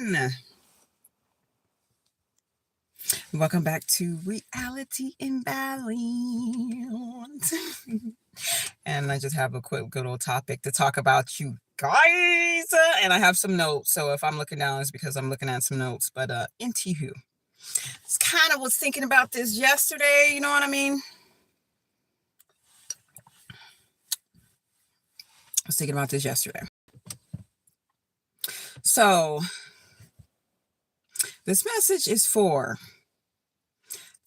everyone. Welcome back to Reality in Balance. And I just have a quick good old topic to talk about you guys. And I have some notes. So if I'm looking down, it's because I'm looking at some notes. But anywho, it's kind of was thinking about this yesterday. You know what I mean? I was thinking about this yesterday. So this message is for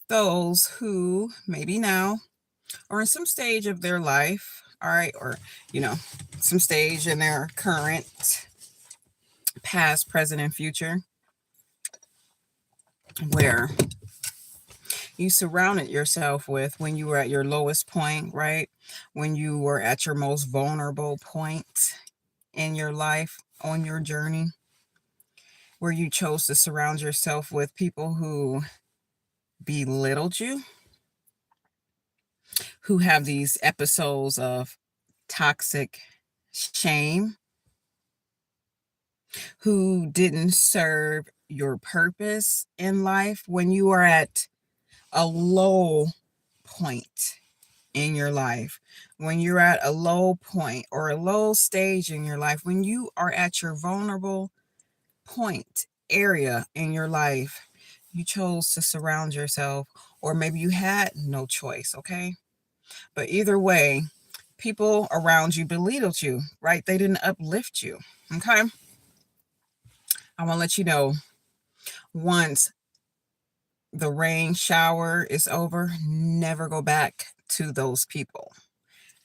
those who maybe now or in some stage of their life, all right, or, some stage in their current, past, present, and future, where you surrounded yourself with when you were at your lowest point, right? When you were at your most vulnerable point in your life, on your journey, where you chose to surround yourself with people who belittled you, who have these episodes of toxic shame, who didn't serve your purpose in life when you are at a low point in your life, when you're at a low point or a low stage in your life, when you are at your vulnerable point area in your life, you chose to surround yourself, or maybe you had no choice, okay? But either way, people around you belittled you, right? They didn't uplift you, okay? I want to let you know, once the rain shower is over, never go back to those people.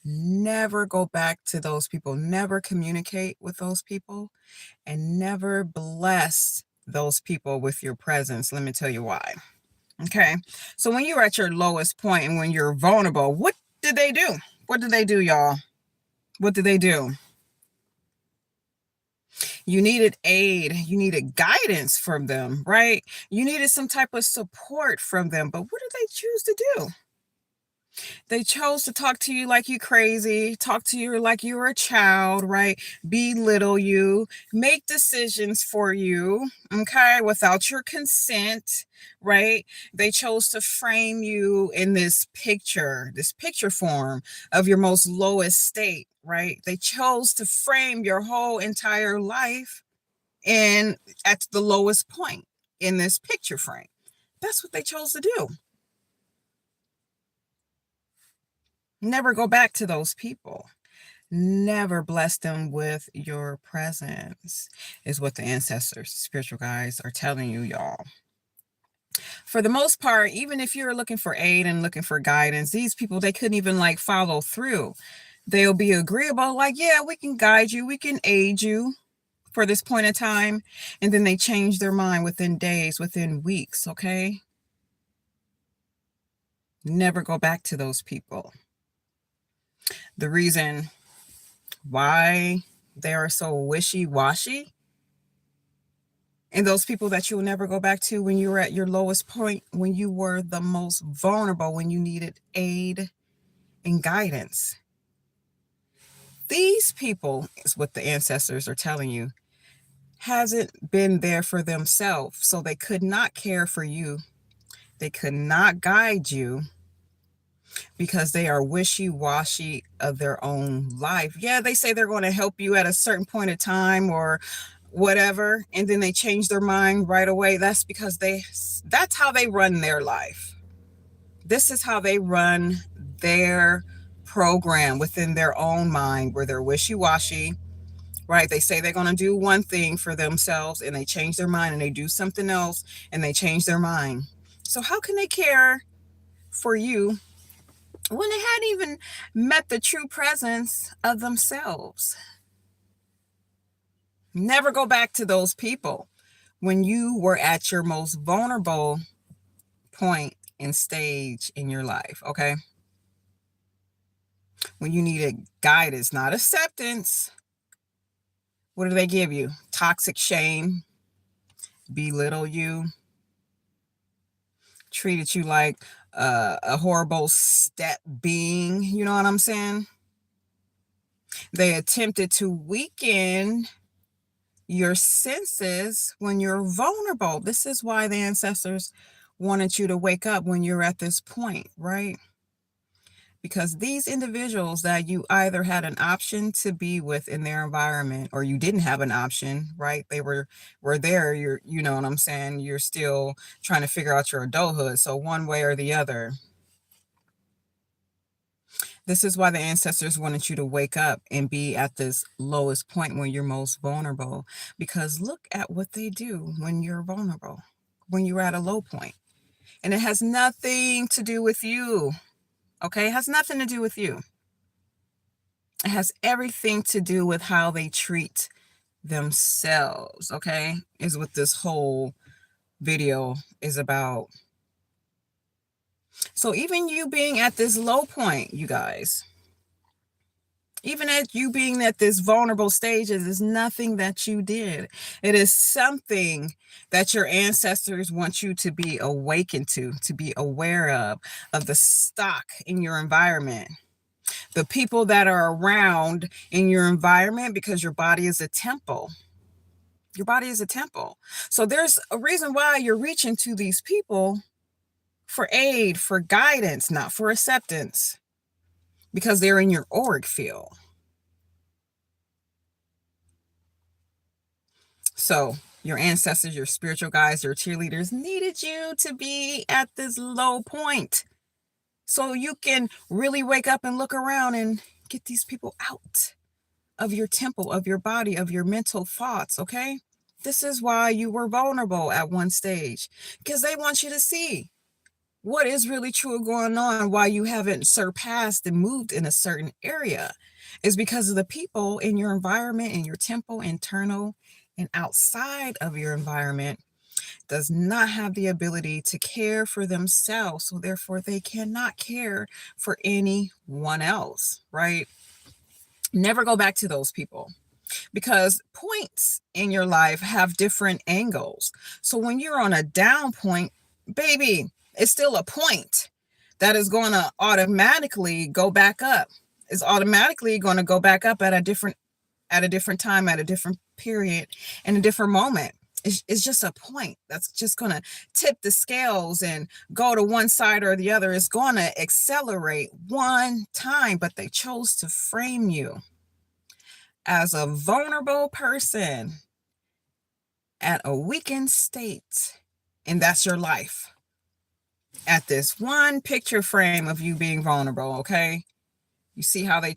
Never go back to those people. Never communicate with those people, and never bless those people with your presence. Let me tell you why. Okay. So when you're at your lowest point and when you're vulnerable, what did they do? What did they do, y'all? What did they do? You needed aid. You needed guidance from them, right? You needed some type of support from them. But what did they choose to do? They chose to talk to you like you crazy, talk to you like you were a child, right? Belittle you, make decisions for you, okay, without your consent, right? They chose to frame you in this picture form of your most lowest state, right? They chose to frame your whole entire life in at the lowest point in this picture frame. That's what they chose to do. Never go back to those people. Never bless them with your presence, is what the ancestors, spiritual guides, are telling you, y'all. For the most part, even if you're looking for aid and looking for guidance, these people, they couldn't even follow through. They'll be agreeable, like, yeah, we can guide you, we can aid you for this point in time. And then they change their mind within days, within weeks, okay? Never go back to those people. The reason why they are so wishy-washy, and those people that you will never go back to when you were at your lowest point, when you were the most vulnerable, when you needed aid and guidance. These people, is what the ancestors are telling you, hasn't been there for themselves. So they could not care for you. They could not guide you because they are wishy-washy of their own life. Yeah, they say they're going to help you at a certain point of time or whatever, and then they change their mind right away. That's because that's how they run their life. This is how they run their program within their own mind, where they're wishy-washy, right? They say they're going to do one thing for themselves and they change their mind, and they do something else and they change their mind. So how can they care for you when they hadn't even met the true presence of themselves? Never go back to those people when you were at your most vulnerable point and stage in your life, okay? When you needed guidance, not acceptance. What do they give you? Toxic shame, belittle you, treated you like a horrible step being, you know what I'm saying? They attempted to weaken your senses when you're vulnerable. This is why the ancestors wanted you to wake up when you're at this point, right? Because these individuals that you either had an option to be with in their environment, or you didn't have an option, right? They were there. You know what I'm saying? You're still trying to figure out your adulthood. So one way or the other. This is why the ancestors wanted you to wake up and be at this lowest point when you're most vulnerable. Because look at what they do when you're vulnerable, when you're at a low point. And it has nothing to do with you. Okay? It has nothing to do with you. It has everything to do with how they treat themselves. Okay? Is what this whole video is about. So even you being at this low point, you guys, even at you being at this vulnerable stage, it is nothing that you did. It is something that your ancestors want you to be awakened to be aware of the stock in your environment, the people that are around in your environment, because your body is a temple. Your body is a temple. So there's a reason why you're reaching to these people for aid, for guidance, not for acceptance, because they're in your auric field. So your ancestors, your spiritual guides, your cheerleaders needed you to be at this low point so you can really wake up and look around and get these people out of your temple, of your body, of your mental thoughts, okay? This is why you were vulnerable at one stage, because they want you to see what is really true going on, why you haven't surpassed and moved in a certain area is because of the people in your environment, in your temple, internal and outside of your environment, does not have the ability to care for themselves. So therefore they cannot care for anyone else, right? Never go back to those people, because points in your life have different angles. So when you're on a down point, baby, it's still a point that is going to automatically go back up. It's automatically going to go back up at a different time, at a different period, in a different moment. It's just a point that's just going to tip the scales and go to one side or the other. It's going to accelerate one time, but they chose to frame you as a vulnerable person at a weakened state. And that's your life. At this one picture frame of you being vulnerable, okay? You see how they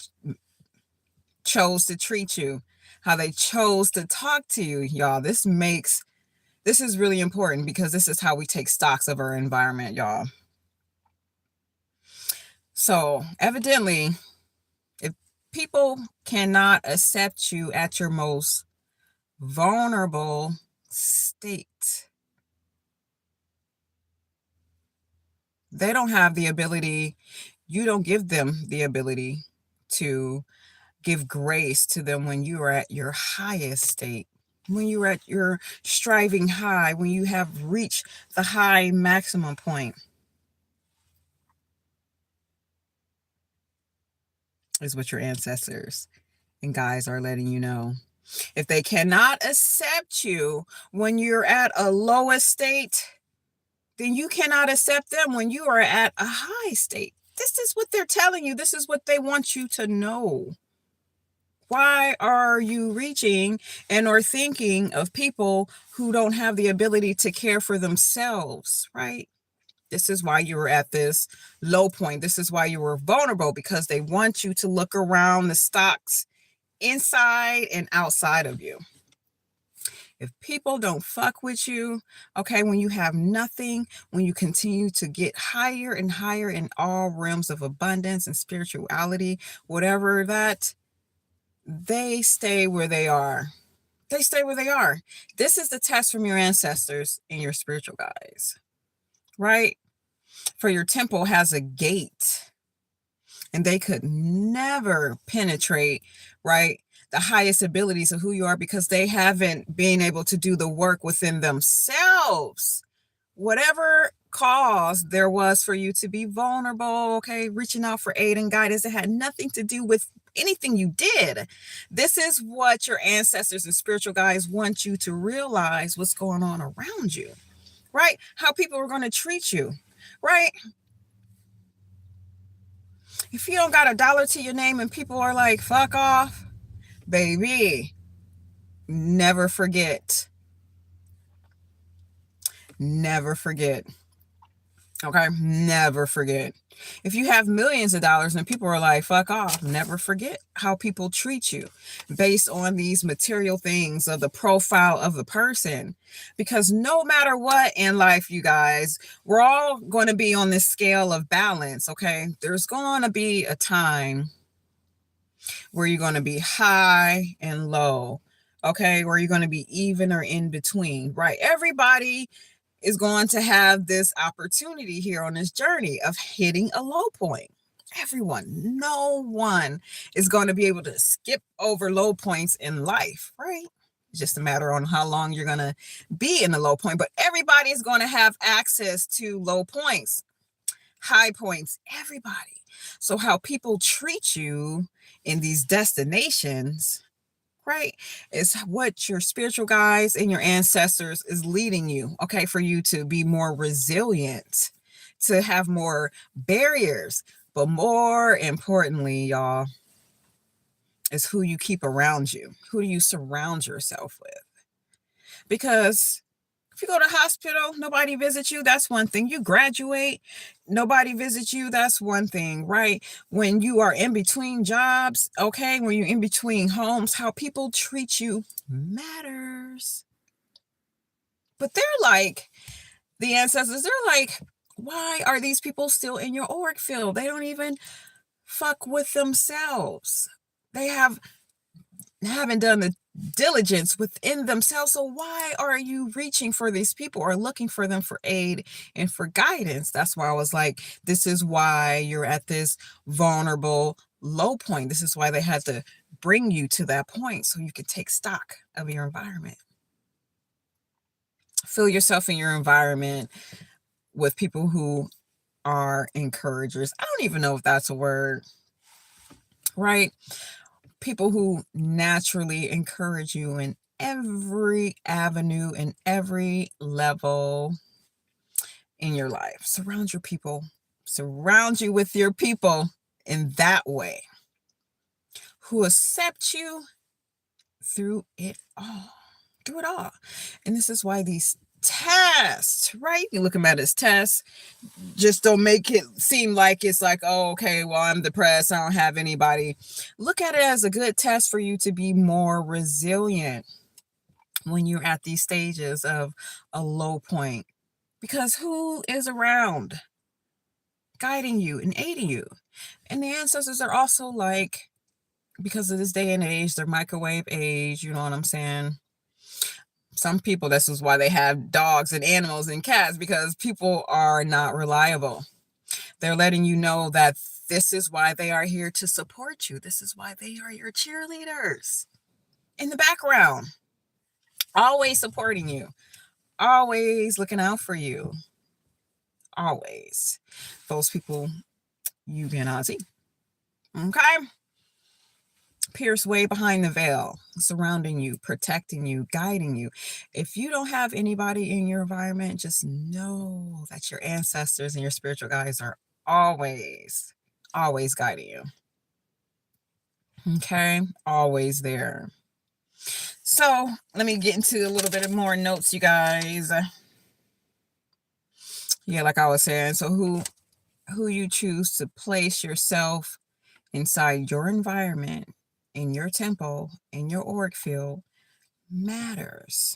chose to treat you, how they chose to talk to you, y'all. This is really important, because this is how we take stocks of our environment, y'all. So evidently, if people cannot accept you at your most vulnerable state, they don't have the ability, you don't give them the ability to give grace to them when you are at your highest state, when you're at your striving high, when you have reached the high maximum point, is what your ancestors and guides are letting you know. If they cannot accept you when you're at a lowest state, then you cannot accept them when you are at a high state. This is what they're telling you. This is what they want you to know. Why are you reaching and or thinking of people who don't have the ability to care for themselves, right? This is why you were at this low point. This is why you were vulnerable, because they want you to look around the stocks inside and outside of you. If people don't fuck with you, okay, when you have nothing, when you continue to get higher and higher in all realms of abundance and spirituality, whatever that, they stay where they are. They stay where they are. This is the test from your ancestors and your spiritual guides, right? For your temple has a gate, and they could never penetrate, right, the highest abilities of who you are, because they haven't been able to do the work within themselves. Whatever cause there was for you to be vulnerable, okay, reaching out for aid and guidance, it had nothing to do with anything you did. This is what your ancestors and spiritual guides want you to realize what's going on around you, right? How people are going to treat you, right? If you don't got a dollar to your name and people are like, fuck off, baby, never forget. Never forget. Okay, never forget. If you have millions of dollars and people are like, fuck off, never forget how people treat you based on these material things of the profile of the person. Because no matter what in life, you guys, we're all going to be on this scale of balance, okay? There's going to be a time where you're going to be high and low, okay? Where you're going to be even or in between, right? Everybody is going to have this opportunity here on this journey of hitting a low point. Everyone, no one is going to be able to skip over low points in life, right? It's just a matter on how long you're going to be in the low point, but everybody is going to have access to low points, high points, everybody. So how people treat you in these destinations, right, is what your spiritual guides and your ancestors is leading you, okay, for you to be more resilient, to have more barriers. But more importantly, y'all, is who you keep around you. Who do you surround yourself with? Because if you go to hospital, nobody visits you, that's one thing. You graduate, nobody visits you, that's one thing, right? When you are in between jobs, okay, when you're in between homes, how people treat you matters. But they're like, the ancestors, they're like, why are these people still in your auric field? They don't even fuck with themselves. They haven't done the diligence within themselves. So why are you reaching for these people or looking for them for aid and for guidance? That's why I was like, this is why you're at this vulnerable low point. This is why they had to bring you to that point so you could take stock of your environment. Fill yourself in your environment with people who are encouragers. I don't even know if that's a word, right? People who naturally encourage you in every avenue and every level in your life. Surround you with your people in that way, who accept you through it all. And this is why these tests, right? You look at it as tests, just don't make it seem like it's like, oh, okay, well, I'm depressed, I don't have anybody. Look at it as a good test for you to be more resilient when you're at these stages of a low point. Because who is around guiding you and aiding you? And the ancestors are also like, because of this day and age, they're microwave age, you know what I'm saying? Some people, this is why they have dogs and animals and cats, because people are not reliable. They're letting you know that this is why they are here to support you. This is why they are your cheerleaders in the background, always supporting you, always looking out for you, always. Those people you cannot see. Okay? Pierce way behind the veil, surrounding you, protecting you, guiding you. If you don't have anybody in your environment, just know that your ancestors and your spiritual guides are always guiding you. Okay? Always there. So let me get into a little bit of more notes, you guys. Yeah, like I was saying, so who you choose to place yourself inside your environment, in your temple, in your auric field, matters.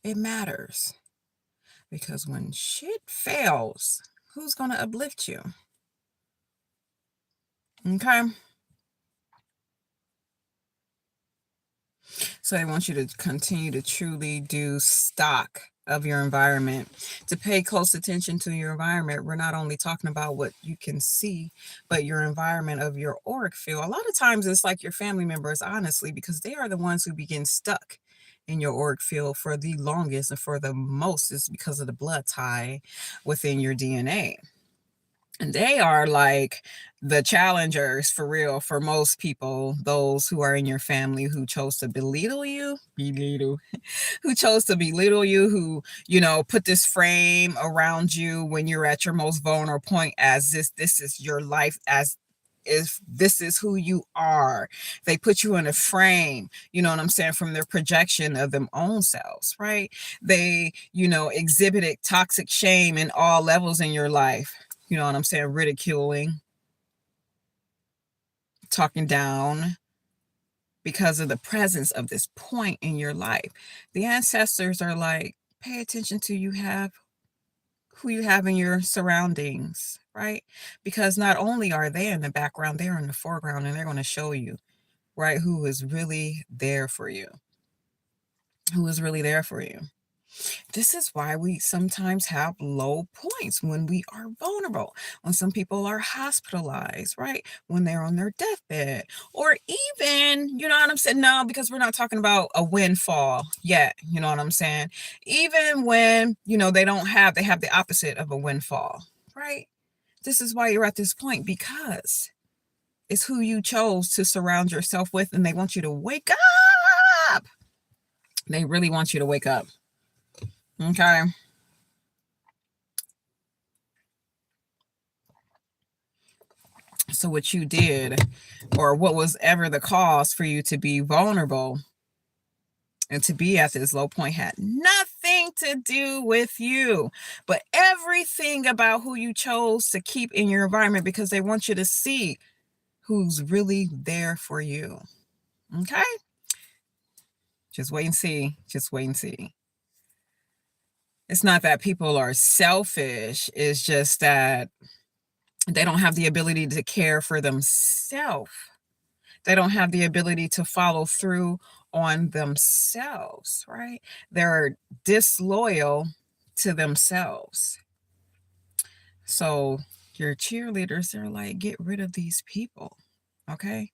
It matters. Because when shit fails, who's going to uplift you? Okay? So I want you to continue to truly do stock of your environment, to pay close attention to your environment. We're not only talking about what you can see, but your environment of your auric field. A lot of times it's like your family members, honestly, because they are the ones who begin stuck in your auric field for the longest and for the most. Is because of the blood tie within your DNA. And they are like the challengers for real for most people, those who are in your family who chose to belittle you, who chose to belittle you, who, put this frame around you when you're at your most vulnerable point, as this is your life, as if this is who you are. They put you in a frame, you know what I'm saying, from their projection of them own selves, right? They, exhibited toxic shame in all levels in your life. You know what I'm saying? Ridiculing, talking down, because of the presence of this point in your life. The ancestors are like, pay attention to who you have in your surroundings, right? Because not only are they in the background, they're in the foreground, and they're going to show you, right, who is really there for you. Who is really there for you. This is why we sometimes have low points when we are vulnerable, when some people are hospitalized, right? When they're on their deathbed, or even, you know what I'm saying? No, because we're not talking about a windfall yet, you know what I'm saying? Even when, they have the opposite of a windfall, right? This is why you're at this point, because it's who you chose to surround yourself with, and they want you to wake up. They really want you to wake up. Okay. So what you did, or what was ever the cause for you to be vulnerable and to be at this low point, had nothing to do with you, but everything about who you chose to keep in your environment, because they want you to see who's really there for you. Okay? Just wait and see. Just wait and see. It's not that people are selfish. It's just that they don't have the ability to care for themselves. They don't have the ability to follow through on themselves, right? They're disloyal to themselves. So your cheerleaders, they're like, get rid of these people, okay?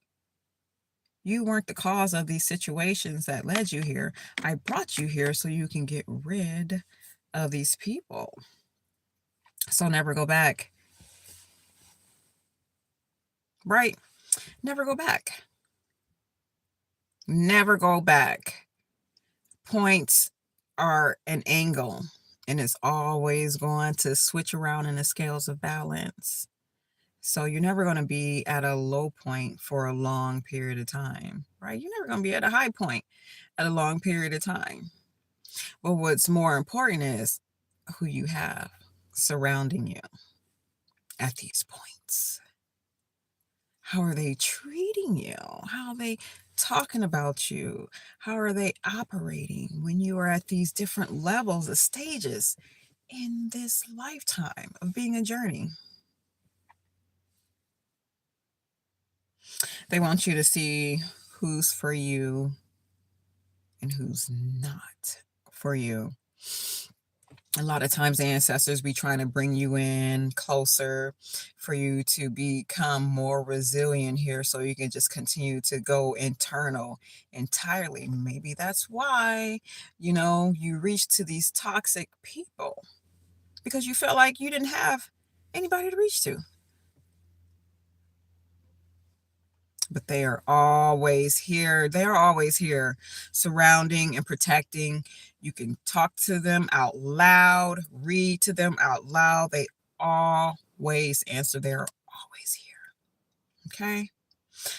You weren't the cause of these situations that led you here. I brought you here so you can get rid of these people. So never go back. Right? Never go back. Never go back. Points are an angle, and it's always going to switch around in the scales of balance. So you're never going to be at a low point for a long period of time, right? You're never going to be at a high point at a long period of time. But what's more important is who you have surrounding you at these points. How are they treating you? How are they talking about you? How are they operating when you are at these different levels of stages in this lifetime of being a journey? They want you to see who's for you and who's not for you. A lot of times the ancestors be trying to bring you in closer for you to become more resilient here, so you can just continue to go internal entirely. Maybe that's why, you reach to these toxic people, because you felt like you didn't have anybody to reach to. But they are always here. They are always here, surrounding and protecting. You can talk to them out loud, read to them out loud. They always answer. They're always here. Okay?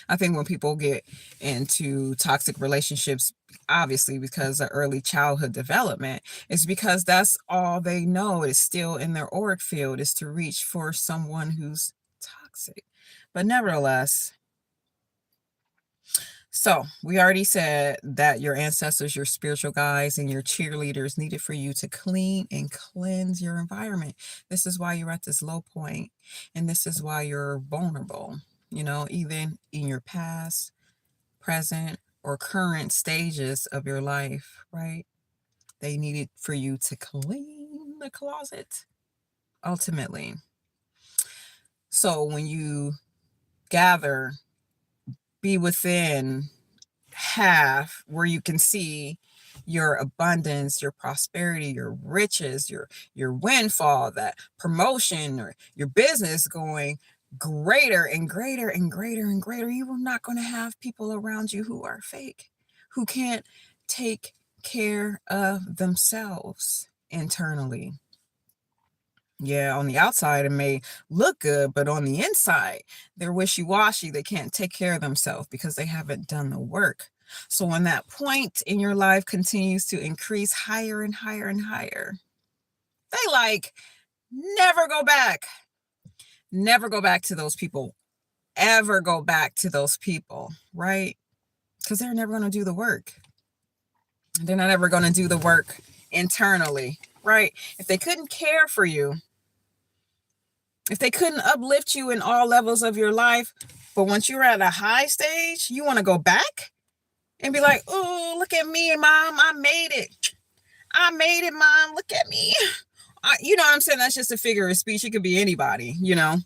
I think when people get into toxic relationships, obviously because of early childhood development, it's because that's all they know is still in their auric field, is to reach for someone who's toxic. But nevertheless, so we already said that your ancestors, your spiritual guides, and your cheerleaders needed for you to clean and cleanse your environment. This is why you're at this low point, and this is why you're vulnerable, even in your past, present, or current stages of your life, right? They needed for you to clean the closet, ultimately. So when you gather, be within half where you can see your abundance, your prosperity, your riches, your windfall, that promotion, or your business going greater and greater and greater and greater, you are not going to have people around you who are fake, who can't take care of themselves internally. Yeah, on the outside, it may look good, but on the inside, they're wishy-washy. They can't take care of themselves because they haven't done the work. So when that point in your life continues to increase higher and higher and higher, they like never go back. Never go back to those people. Ever go back to those people, right? Because they're never going to do the work. They're not ever going to do the work internally, right? If they couldn't care for you, if they couldn't uplift you in all levels of your life, but once you're at a high stage, you want to go back and be like, oh, look at me, mom, I made it. I made it, mom, look at me. You know what I'm saying? That's just a figure of speech. It could be anybody, you know.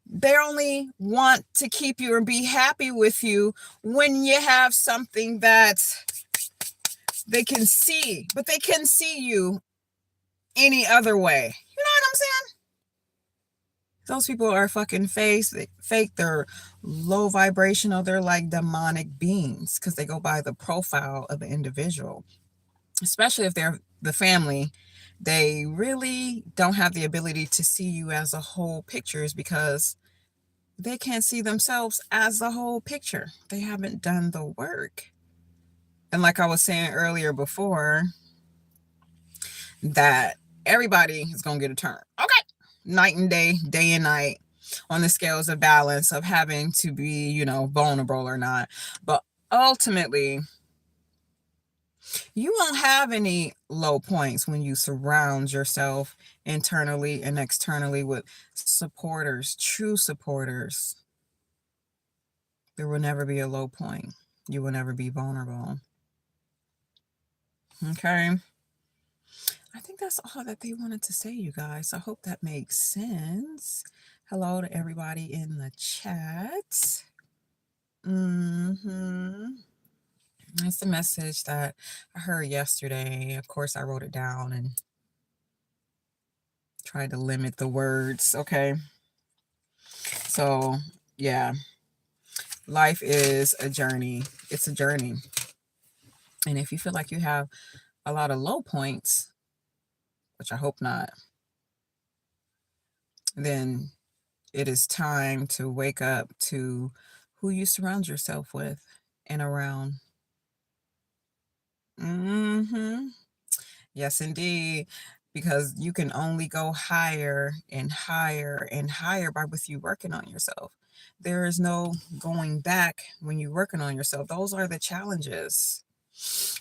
They only want to keep you and be happy with you when you have something that they can see, but they couldn't see you any other way. You know what I'm saying? Those people are fucking fake. They're low vibrational. They're like demonic beings because they go by the profile of the individual, especially if they're the family. They really don't have the ability to see you as a whole pictures because they can't see themselves as the whole picture. They haven't done the work. And like I was saying earlier before, that everybody is going to get a turn. Okay. Night and day, day and night, on the scales of balance of having to be, you know, vulnerable or not. But ultimately, you won't have any low points when you surround yourself internally and externally with supporters, true supporters. There will never be a low point. You will never be vulnerable. Okay. I think that's all that they wanted to say, you guys. I hope that makes sense. Hello to everybody in the chat. It's the message that I heard yesterday. Of course, I wrote it down and tried to limit the words. Okay. So, yeah. Life is a journey. It's a journey. And if you feel like you have a lot of low points, which I hope not, then it is time to wake up to who you surround yourself with and around. Yes, indeed. Because you can only go higher and higher and higher by with you working on yourself. There is no going back when you're working on yourself. Those are the challenges.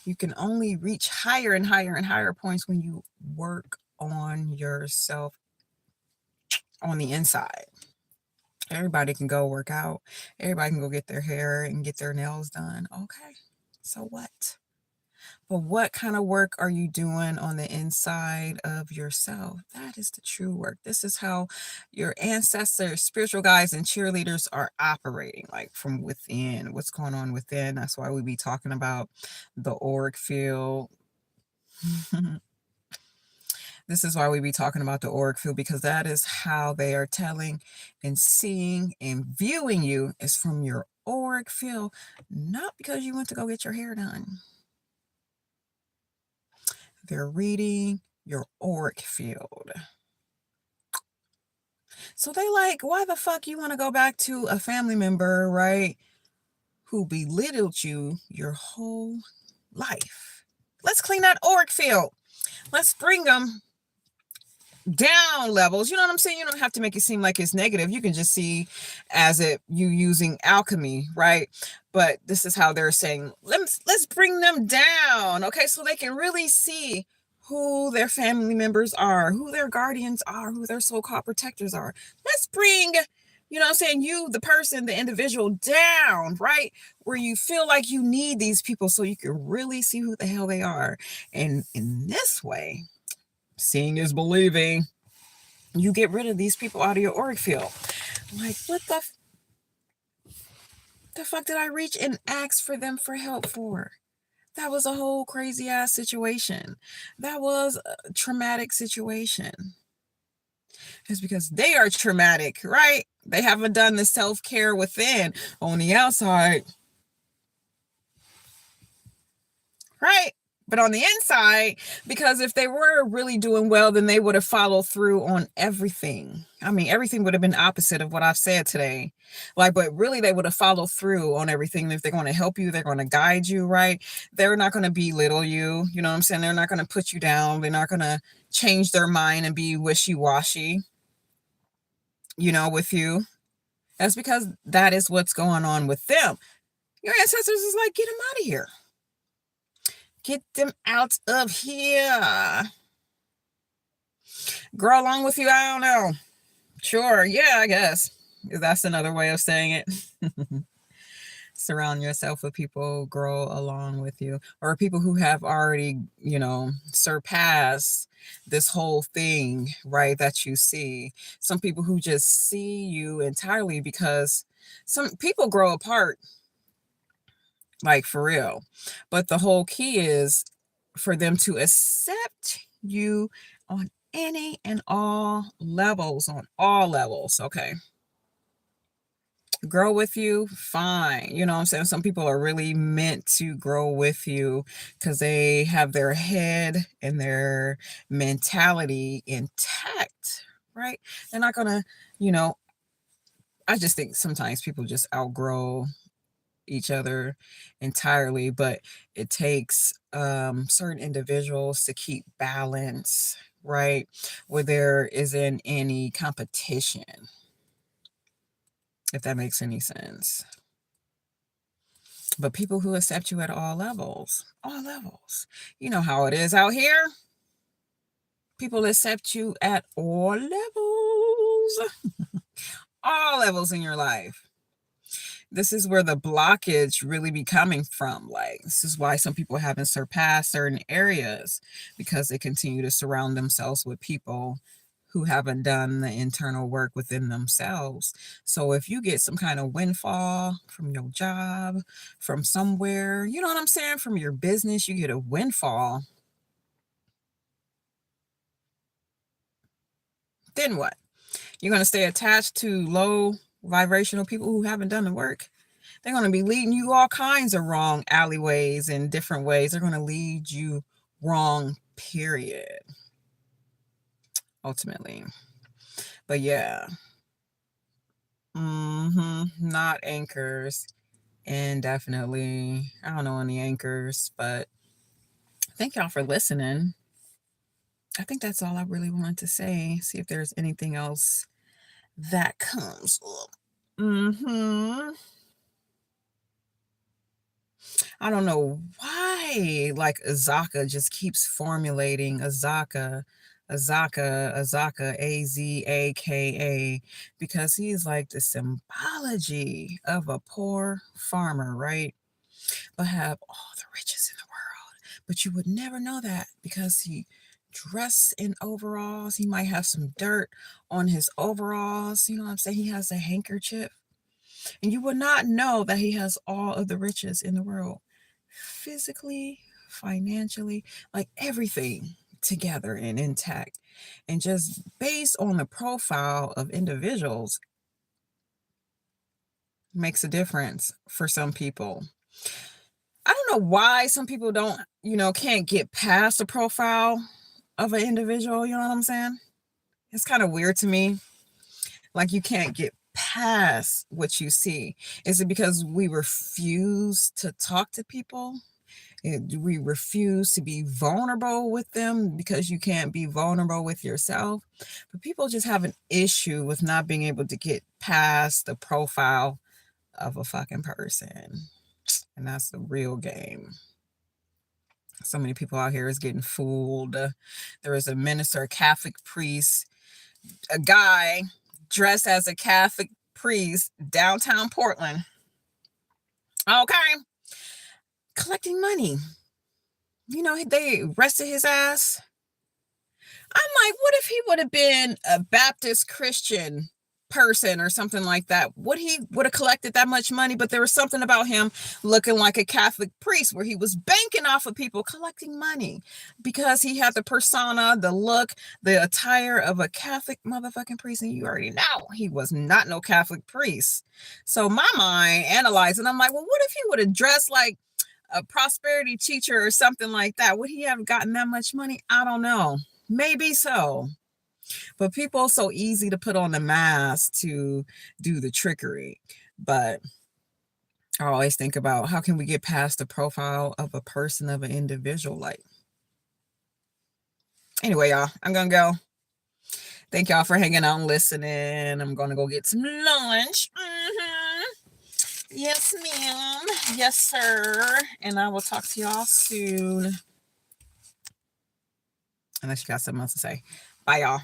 You can only reach higher and higher and higher points when you work on yourself on the inside. Everybody can go work out. Everybody can go get their hair and get their nails done. Okay, so what? But what kind of work are you doing on the inside of yourself? That is the true work. This is how your ancestors, spiritual guides, and cheerleaders are operating, like from within. What's going on within? That's why we be talking about the auric field. This is why we be talking about the auric field, because that is how they are telling and seeing and viewing you is from your auric field, not because you went to go get your hair done. They're reading your auric field. So they like, why the fuck you want to go back to a family member, right, who belittled you your whole life? Let's clean that auric field. Let's bring them down levels. You know what I'm saying? You don't have to make it seem like it's negative. You can just see as it you using alchemy, right? But this is how they're saying, let's bring them down, okay? So they can really see who their family members are, who their guardians are, who their so-called protectors are. Let's bring, you know what I'm saying, you, the person, the individual down, right? Where you feel like you need these people so you can really see who the hell they are. And in this way, seeing is believing. You get rid of these people out of your auric field. Like, what the fuck did I reach and ask for them for help for? That was a whole crazy ass situation. That was a traumatic situation. It's because they are traumatic, right? They haven't done the self-care within. On the outside, right? But on the inside, because if they were really doing well, then they would have followed through on everything. I mean, everything would have been opposite of what I've said today. Like, but really, they would have followed through on everything. If they're going to help you, they're going to guide you, right? They're not going to belittle you. You know what I'm saying? They're not going to put you down. They're not going to change their mind and be wishy-washy, with you. That's because that is what's going on with them. Your ancestors is like, get them out of here. Get them out of here. Grow along with you. I don't know. Sure. Yeah, I guess. That's another way of saying it. Surround yourself with people, grow along with you, or people who have already, surpassed this whole thing, right? That you see. Some people who just see you entirely, because some people grow apart, like for real. But the whole key is for them to accept you on any and all levels, okay? Grow with you, fine. You know what I'm saying? Some people are really meant to grow with you because they have their head and their mentality intact, right? They're not gonna, you know, I just think sometimes people just outgrow each other entirely, but it takes certain individuals to keep balance, right? Where there isn't any competition, if that makes any sense. But people who accept you at all levels, you know how it is out here. People accept you at all levels in your life. This is where the blockage really be coming from. Like, this is why some people haven't surpassed certain areas, because they continue to surround themselves with people who haven't done the internal work within themselves. So if you get some kind of windfall from your job, from somewhere, you know what I'm saying, from your business, you get a windfall, then what? You're going to stay attached to low vibrational people who haven't done the work? They're going to be leading you all kinds of wrong alleyways and different ways. They're going to lead you wrong, period, ultimately. But yeah, not anchors. And definitely, I don't know any anchors, but thank y'all for listening. I think that's all I really wanted to say. See if there's anything else that comes up. I don't know why, like, Azaka just keeps formulating Azaka, Azaka, because he's like the symbology of a poor farmer, right? But have all the riches in the world. But you would never know that because he dressed in overalls. He might have some dirt on his overalls. You know what I'm saying? He has a handkerchief. And you would not know that he has all of the riches in the world, physically, financially, like everything together and intact. And just based on the profile of individuals makes a difference for some people. I don't know why some people don't, can't get past the profile of an individual. You know what I'm saying? It's kind of weird to me. Like, you can't get past what you see. Is it because we refuse to talk to people? Do we refuse to be vulnerable with them because you can't be vulnerable with yourself? But people just have an issue with not being able to get past the profile of a fucking person. And that's the real game. So many people out here is getting fooled. There is a minister, a Catholic priest, a guy dressed as a Catholic priest, downtown Portland. Okay. Collecting money. They arrested his ass. I'm like, what if he would have been a Baptist Christian person or something like that, would he would have collected that much money? But there was something about him looking like a Catholic priest where he was banking off of people collecting money because he had the persona, the look, the attire of a Catholic motherfucking priest. And you already know he was not no Catholic priest. So my mind analyzed, and I'm like, well, what if he would have dressed like a prosperity teacher or something like that? Would he have gotten that much money? I don't know. Maybe so. But people are so easy to put on the mask to do the trickery. But I always think about how can we get past the profile of a person, of an individual. Like, anyway, y'all, I'm gonna go. Thank y'all for hanging out and listening. I'm gonna go get some lunch. Yes, ma'am. Yes, sir. And I will talk to y'all soon. Unless you got something else to say. Bye, y'all.